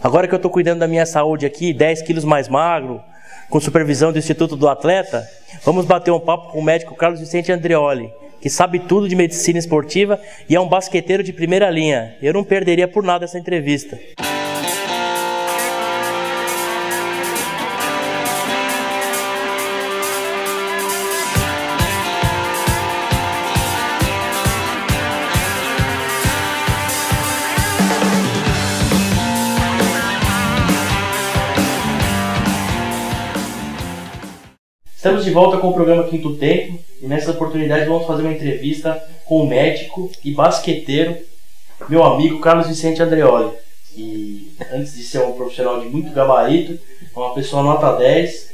Agora que eu tô cuidando da minha saúde aqui, 10 quilos mais magro, com supervisão do Instituto do Atleta, vamos bater um papo com o médico Carlos Vicente Andreoli, que sabe tudo de medicina esportiva e é um basqueteiro de primeira linha. Eu não perderia por nada essa entrevista. Estamos de volta com o programa Quinto Tempo e nessa oportunidade vamos fazer uma entrevista com o médico e basqueteiro, meu amigo Carlos Vicente Andreoli, que antes de ser um profissional de muito gabarito, é uma pessoa nota 10,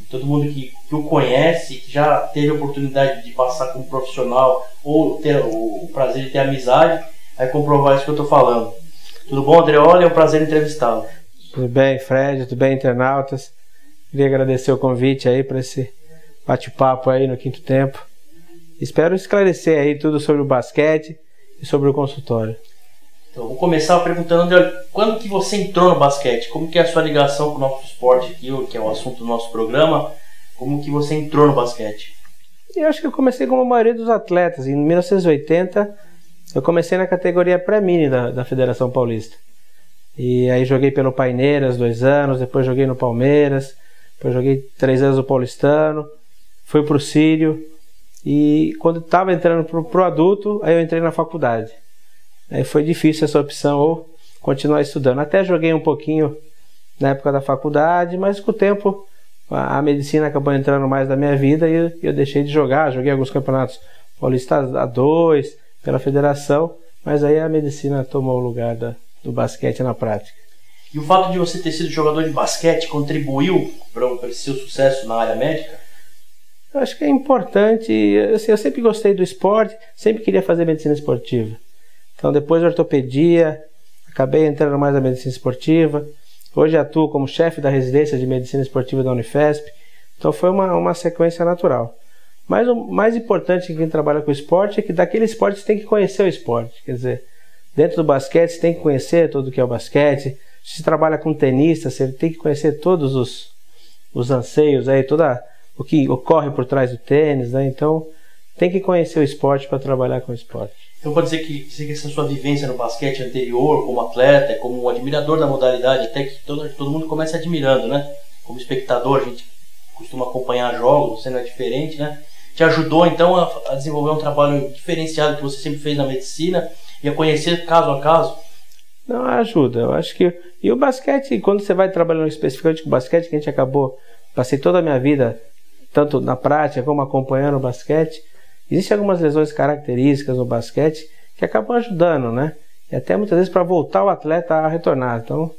todo mundo que o conhece, que já teve a oportunidade de passar como profissional ou ter o prazer de ter amizade, vai comprovar isso que eu estou falando. Tudo bom, Andreoli? É um prazer entrevistá-lo. Tudo bem, Fred? Tudo bem, internautas? Queria agradecer o convite aí para esse bate-papo aí no Quinto Tempo. Espero esclarecer aí tudo sobre o basquete e sobre o consultório. Então, vou começar perguntando, André, quando que você entrou no basquete? Como que é a sua ligação com o nosso esporte aqui, que é o assunto do nosso programa? Como que você entrou no basquete? Eu acho que eu comecei como a maioria dos atletas. Em 1980, eu comecei na categoria pré-mini da Federação Paulista. E aí joguei pelo Paineiras 2 anos, depois joguei no Palmeiras, depois joguei 3 anos no Paulistano, fui pro Sírio e quando estava entrando pro adulto, aí eu entrei na faculdade. Aí foi difícil essa opção, ou continuar estudando. Até joguei um pouquinho na época da faculdade, mas com o tempo a medicina acabou entrando mais na minha vida e eu deixei de jogar. Joguei alguns campeonatos paulistas A2 pela federação, mas aí a medicina tomou o lugar do basquete na prática. E o fato de você ter sido jogador de basquete contribuiu para esse seu sucesso na área médica? Eu acho que é importante. Assim, eu sempre gostei do esporte, sempre queria fazer medicina esportiva. Então, depois da ortopedia, acabei entrando mais na medicina esportiva. Hoje atuo como chefe da residência de medicina esportiva da Unifesp. Então, foi uma sequência natural. Mas o mais importante que quem trabalha com esporte é que daquele esporte você tem que conhecer o esporte. Quer dizer, dentro do basquete você tem que conhecer tudo o que é o basquete. Se você trabalha com tenista, você tem que conhecer todos os anseios, aí, o que ocorre por trás do tênis, né? Então tem que conhecer o esporte para trabalhar com o esporte. Então pode dizer que essa sua vivência no basquete anterior, como atleta, como um admirador da modalidade, até que todo mundo começa admirando, né? Como espectador, a gente costuma acompanhar jogos, você não é diferente, né? Te ajudou então a desenvolver um trabalho diferenciado que você sempre fez na medicina e a conhecer caso a caso? Não, ajuda. Eu acho que... E o basquete, quando você vai trabalhando especificamente com o basquete, que a gente passei toda a minha vida, tanto na prática como acompanhando o basquete, existem algumas lesões características no basquete que acabam ajudando, né? E até muitas vezes para voltar o atleta a retornar. Então,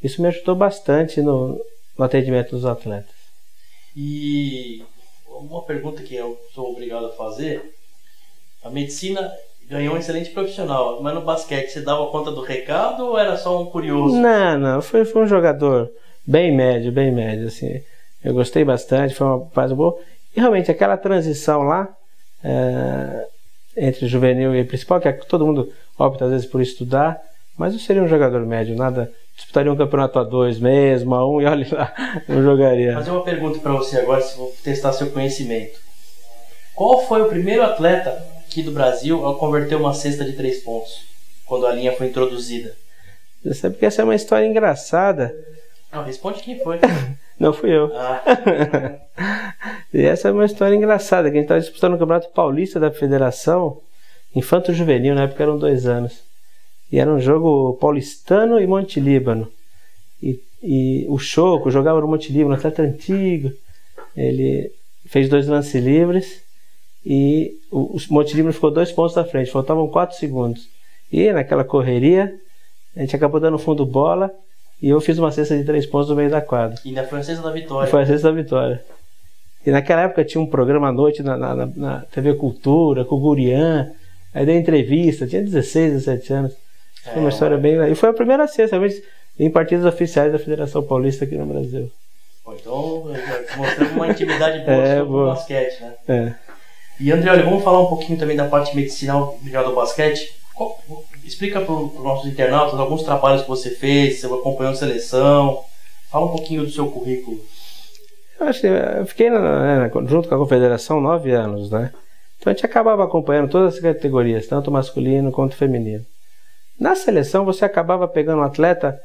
isso me ajudou bastante no atendimento dos atletas. E uma pergunta que eu sou obrigado a fazer, a medicina ganhou um excelente profissional, mas no basquete você dava conta do recado ou era só um curioso? Não, foi um jogador bem médio, assim. Eu gostei bastante, foi uma fase boa. E realmente aquela transição lá, entre juvenil e principal, que todo mundo opta às vezes por estudar, mas eu seria um jogador médio, nada, disputaria um campeonato A2 mesmo, A1 e olha lá, não jogaria. Vou fazer uma pergunta para você agora, se vou testar seu conhecimento. Qual foi o primeiro atleta aqui do Brasil ao converter uma cesta de 3 pontos, quando a linha foi introduzida? Você sabe que essa é uma história engraçada. Não, responde quem foi. Não fui eu. E essa é uma história engraçada, que a gente estava disputando o Campeonato Paulista da Federação, Infanto Juvenil, na época eram 2 anos. E era um jogo paulistano e Monte Líbano. E o Choco jogava no Monte Líbano, um atleta antigo. Ele fez 2 lances livres e o Monte Líbano ficou 2 pontos à frente, faltavam 4 segundos. E naquela correria, a gente acabou dando fundo bola e eu fiz uma cesta de 3 pontos no meio da quadra. E ainda foi a cesta da vitória. Foi a cesta da vitória. E naquela época tinha um programa à noite na TV Cultura, com o Gurian, aí dei entrevista, tinha 16, 17 anos. Foi uma história bem... E foi a primeira cesta, realmente, em partidos oficiais da Federação Paulista aqui no Brasil. Então, mostrando uma intimidade boa sobre o basquete, né? E André, olha, vamos falar um pouquinho também da parte medicinal ligada ao basquete. explica para os nossos internautas alguns trabalhos que você fez, você acompanhou a seleção. Fala um pouquinho do seu currículo. Eu fiquei junto com a Confederação 9 anos, né? Então a gente acabava acompanhando todas as categorias, tanto masculino quanto feminino. Na seleção você acabava pegando um atleta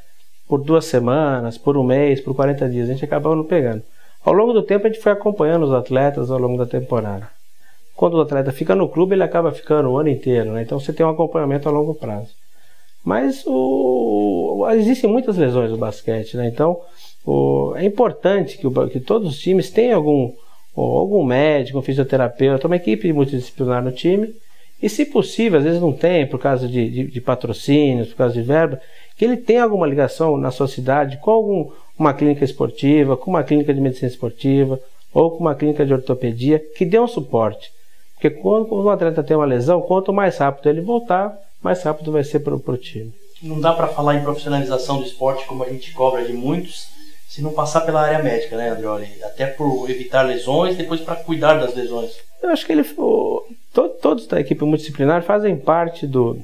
por 2 semanas, por 1 mês, por 40 dias. A gente acabava não pegando. Ao longo do tempo a gente foi acompanhando os atletas ao longo da temporada. Quando o atleta fica no clube, ele acaba ficando o ano inteiro, né? Então você tem um acompanhamento a longo prazo. Mas existem muitas lesões no basquete, né? Então é importante que todos os times tenham algum médico, um fisioterapeuta, uma equipe multidisciplinar no time. E se possível, às vezes não tem, por causa de patrocínios, por causa de verba, que ele tenha alguma ligação na sua cidade com uma clínica esportiva, com uma clínica de medicina esportiva ou com uma clínica de ortopedia, que dê um suporte. Porque quando um atleta tem uma lesão, quanto mais rápido ele voltar, mais rápido vai ser para o time. Não dá para falar em profissionalização do esporte como a gente cobra de muitos, se não passar pela área médica, né, Andreoli? Até por evitar lesões, depois para cuidar das lesões. Eu acho que todos da equipe multidisciplinar fazem parte de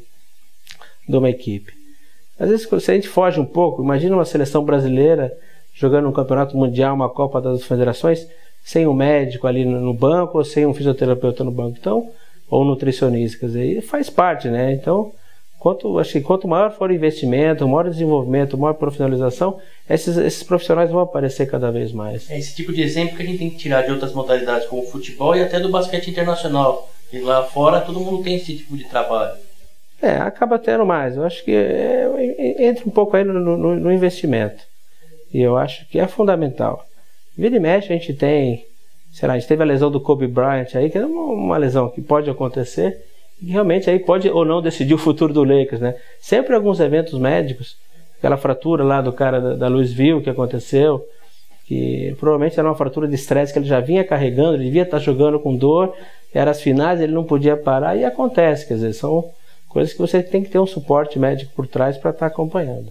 uma equipe. Às vezes, se a gente foge um pouco, imagina uma seleção brasileira jogando um campeonato mundial, uma Copa das Federações, sem um médico ali no banco ou sem um fisioterapeuta no banco, então, ou nutricionista, quer dizer, faz parte, né? Então, acho que quanto maior for o investimento, maior o desenvolvimento, maior a profissionalização, esses profissionais vão aparecer cada vez mais. É esse tipo de exemplo que a gente tem que tirar de outras modalidades, como o futebol e até do basquete internacional. E lá fora todo mundo tem esse tipo de trabalho. Acaba tendo mais. Eu acho que entra um pouco aí no investimento. E eu acho que é fundamental. Vira e mexe a gente tem, sei lá, a gente teve a lesão do Kobe Bryant aí, que é uma lesão que pode acontecer, e realmente aí pode ou não decidir o futuro do Lakers, né? Sempre alguns eventos médicos, aquela fratura lá do cara da Louisville que aconteceu, que provavelmente era uma fratura de estresse que ele já vinha carregando, ele devia estar jogando com dor, eram as finais, ele não podia parar, e acontece, quer dizer, são coisas que você tem que ter um suporte médico por trás para estar acompanhando.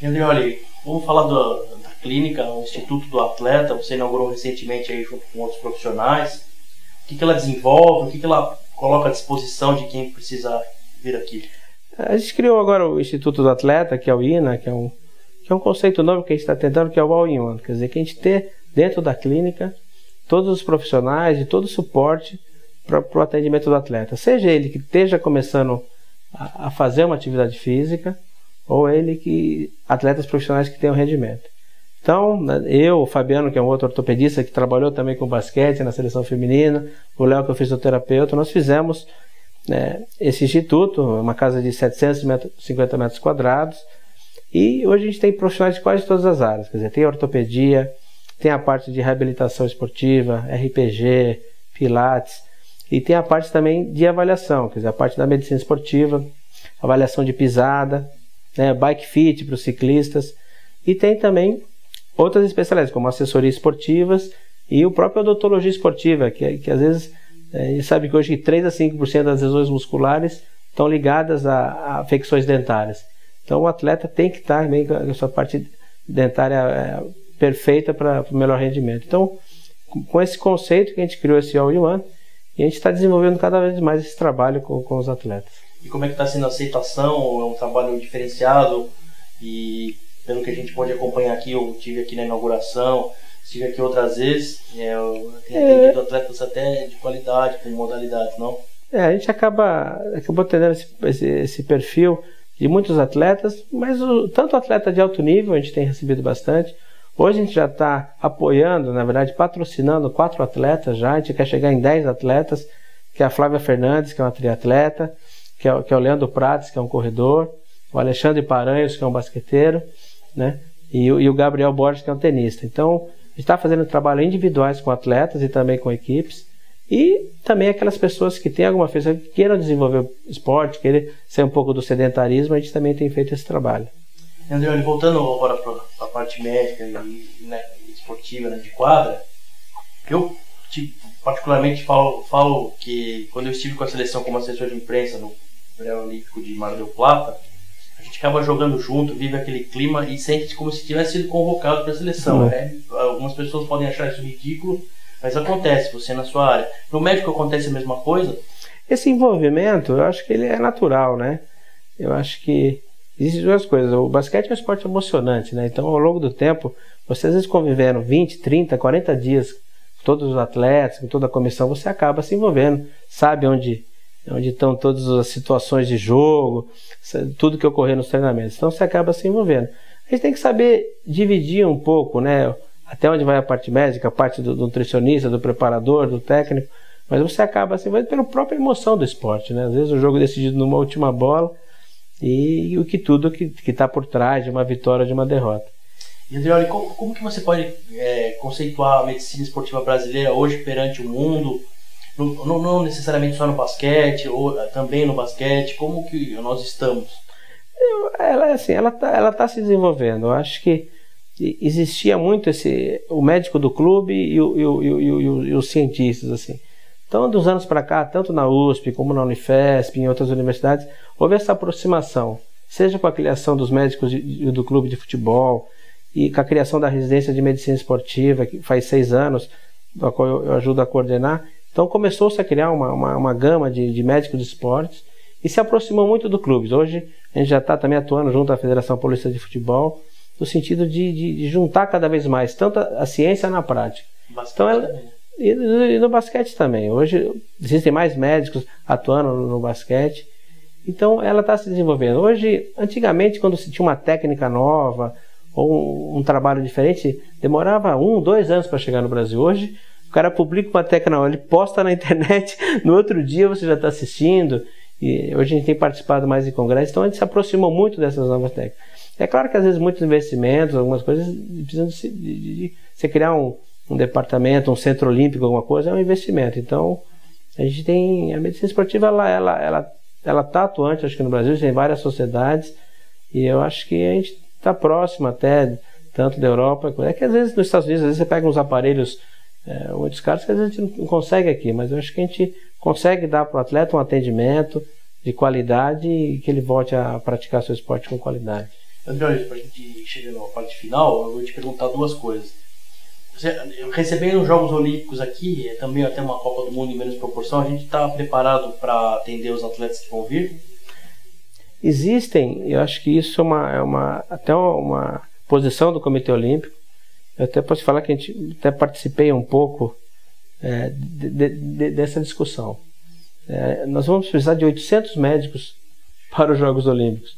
Andreoli, vamos falar da clínica, o Instituto do Atleta, você inaugurou recentemente aí junto com outros profissionais. O que ela desenvolve, o que ela coloca à disposição de quem precisa vir aqui? A gente criou agora o Instituto do Atleta, que é o INA, que é um conceito novo que a gente está tentando, que é o All-in-One. Quer dizer, que a gente ter dentro da clínica todos os profissionais e todo o suporte para o atendimento do atleta. Seja ele que esteja começando a fazer uma atividade física, ou atletas profissionais que tenham rendimento. Então, eu, o Fabiano, que é um outro ortopedista que trabalhou também com basquete na seleção feminina, o Léo, que é o fisioterapeuta, nós fizemos esse instituto, uma casa de 750 metros quadrados, e hoje a gente tem profissionais de quase todas as áreas, quer dizer, tem ortopedia, tem a parte de reabilitação esportiva, RPG, pilates, e tem a parte também de avaliação, quer dizer, a parte da medicina esportiva, avaliação de pisada, bike fit para os ciclistas, e tem também outras especialidades, como assessorias esportivas e o próprio odontologia esportiva, que às vezes, a gente sabe que hoje 3 a 5% das lesões musculares estão ligadas a afecções dentárias. Então o atleta tem que estar meio com a sua parte dentária perfeita para o melhor rendimento. Então, com esse conceito que a gente criou esse All-in-One, e a gente está desenvolvendo cada vez mais esse trabalho com os atletas. E como é que está sendo a aceitação? É um trabalho diferenciado? E pelo que a gente pode acompanhar aqui, eu estive aqui na inauguração, estive aqui outras vezes, eu tenho atendido atletas até de qualidade, com modalidades, não? A gente acabou tendo esse perfil de muitos atletas, mas tanto atleta de alto nível, a gente tem recebido bastante. Hoje a gente já está apoiando, na verdade, patrocinando 4 atletas já, a gente quer chegar em 10 atletas, que é a Flávia Fernandes, que é uma triatleta, que é o Leandro Prates, que é um corredor, o Alexandre Paranhos, que é um basqueteiro, né? E o Gabriel Borges, que é um tenista. Então, a gente está fazendo trabalho individuais com atletas e também com equipes, e também aquelas pessoas que têm alguma coisa que queiram desenvolver o esporte, queiram sair um pouco do sedentarismo, a gente também tem feito esse trabalho. Andreoli, voltando agora para a parte médica e esportiva, de quadra, eu particularmente falo que quando eu estive com a seleção como assessor de imprensa no pré-olímpico de Mar del Plata, a gente acaba jogando junto, vive aquele clima e sente como se tivesse sido convocado para a seleção. Algumas pessoas podem achar isso ridículo, mas acontece, você na sua área. No médico acontece a mesma coisa? Esse envolvimento, eu acho que ele é natural, né? eu acho que existem duas coisas. O basquete é um esporte emocionante, né? Então, ao longo do tempo, você às vezes convivendo 20, 30, 40 dias com todos os atletas, com toda a comissão, você acaba se envolvendo, sabe onde estão todas as situações de jogo, tudo que ocorrer nos treinamentos. Então, você acaba se envolvendo. A gente tem que saber dividir um pouco, né? Até onde vai a parte médica, a parte do nutricionista, do preparador, do técnico, mas você acaba se envolvendo pela própria emoção do esporte, né? Às vezes o jogo é decidido numa última bola, e o que tudo que está por trás de uma vitória ou de uma derrota. E Andreoli, como que você pode conceituar a medicina esportiva brasileira hoje perante o mundo, não necessariamente só no basquete, ou também no basquete, como que nós estamos? Ela tá se desenvolvendo. Eu acho que existia muito o médico do clube e os cientistas, assim. Então, dos anos para cá, tanto na USP como na Unifesp, em outras universidades, houve essa aproximação, seja com a criação dos médicos do clube de futebol e com a criação da residência de medicina esportiva, que faz 6 anos, da qual eu ajudo a coordenar. Então, começou-se a criar uma gama de médicos de esportes e se aproximou muito do clube. Hoje, a gente já está também atuando junto à Federação Paulista de Futebol, no sentido de juntar cada vez mais, tanto a ciência na prática. Então, e no basquete também. Hoje existem mais médicos atuando no basquete. Então ela está se desenvolvendo. Hoje, antigamente, quando se tinha uma técnica nova ou um trabalho diferente, demorava 1, 2 anos para chegar no Brasil. Hoje o cara publica uma técnica, ele posta na internet, no outro dia você já está assistindo. E hoje a gente tem participado mais em congressos, então a gente se aproximou muito dessas novas técnicas. É claro que às vezes muitos investimentos, algumas coisas precisam de você criar um departamento, um centro olímpico, alguma coisa, é um investimento. Então, a gente tem... A medicina esportiva, ela está atuante, acho que no Brasil, tem várias sociedades, e eu acho que a gente está próximo até, tanto da Europa... É que às vezes nos Estados Unidos, às vezes você pega uns aparelhos muitos caros que às vezes a gente não consegue aqui, mas eu acho que a gente consegue dar para o atleta um atendimento de qualidade e que ele volte a praticar seu esporte com qualidade. André, para a gente chegar na parte final, eu vou te perguntar 2 coisas. Recebendo os Jogos Olímpicos aqui, também até uma Copa do Mundo em menos proporção, a gente está preparado para atender os atletas que vão vir? Existem, eu acho que isso até uma posição do Comitê Olímpico. Eu até posso falar que a gente até participei um pouco dessa discussão. Nós vamos precisar de 800 médicos para os Jogos Olímpicos.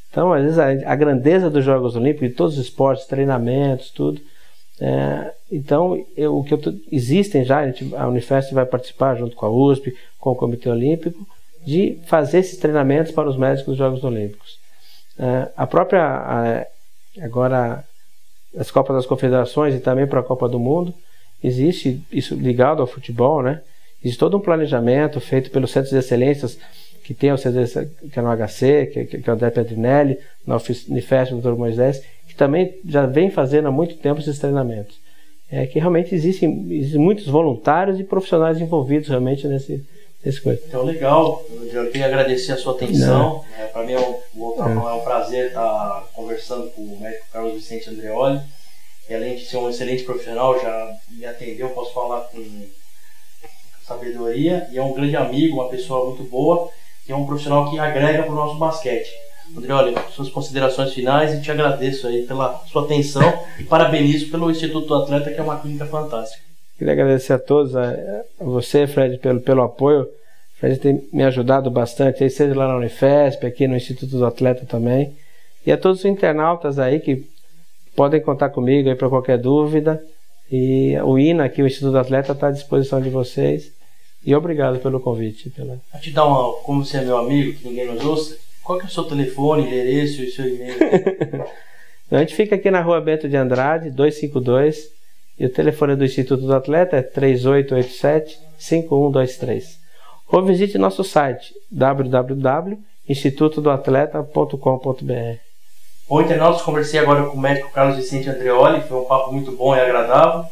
Então, às vezes, a grandeza dos Jogos Olímpicos, de todos os esportes, treinamentos, tudo. Então, existem já, a Unifesp vai participar junto com a USP, com o Comitê Olímpico, de fazer esses treinamentos para os médicos dos Jogos Olímpicos. Agora, as Copas das Confederações e também para a Copa do Mundo, existe isso ligado ao futebol, né? Existe todo um planejamento feito pelos Centros de Excelências, que tem o CDC, que é no HC, que é o André Pedrinelli, na Unifesp, o Dr. Moisés, que também já vem fazendo há muito tempo esses treinamentos. Que realmente existem muitos voluntários e profissionais envolvidos realmente nesse coisa. Então, legal. Eu queria agradecer a sua atenção. Para mim é um prazer estar conversando com o médico Carlos Vicente Andreoli. E além de ser um excelente profissional, já me atendeu, posso falar com sabedoria. E é um grande amigo, uma pessoa muito boa. E é um profissional que agrega para o nosso basquete. Andreoli, suas considerações finais, e te agradeço aí pela sua atenção e parabenizo pelo Instituto do Atleta, que é uma clínica fantástica. Queria agradecer a todos, a você, Fred, pelo apoio. Fred tem me ajudado bastante, aí, seja lá na Unifesp, aqui no Instituto do Atleta também. E a todos os internautas aí que podem contar comigo aí para qualquer dúvida. E o INA, aqui, o Instituto do Atleta, está à disposição de vocês. E obrigado pelo convite. Vou te dar como você é meu amigo, que ninguém nos ouça, qual que é o seu telefone, endereço e seu e-mail? A gente fica aqui na Rua Bento de Andrade, 252, e o telefone do Instituto do Atleta é 3887-5123. Ou visite nosso site www.institutodoatleta.com.br. Bom, internautas, conversei agora com o médico Carlos Vicente Andreoli, foi um papo muito bom e agradável,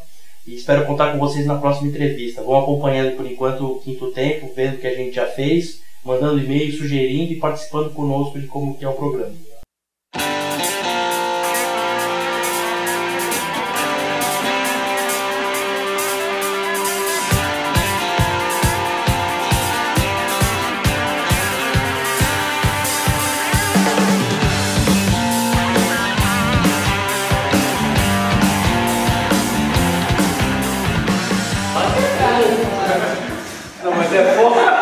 e espero contar com vocês na próxima entrevista. Vão acompanhando por enquanto o Quinto Tempo, vendo o que a gente já fez, mandando e-mail, sugerindo e participando conosco de como que é o programa. Você é foda.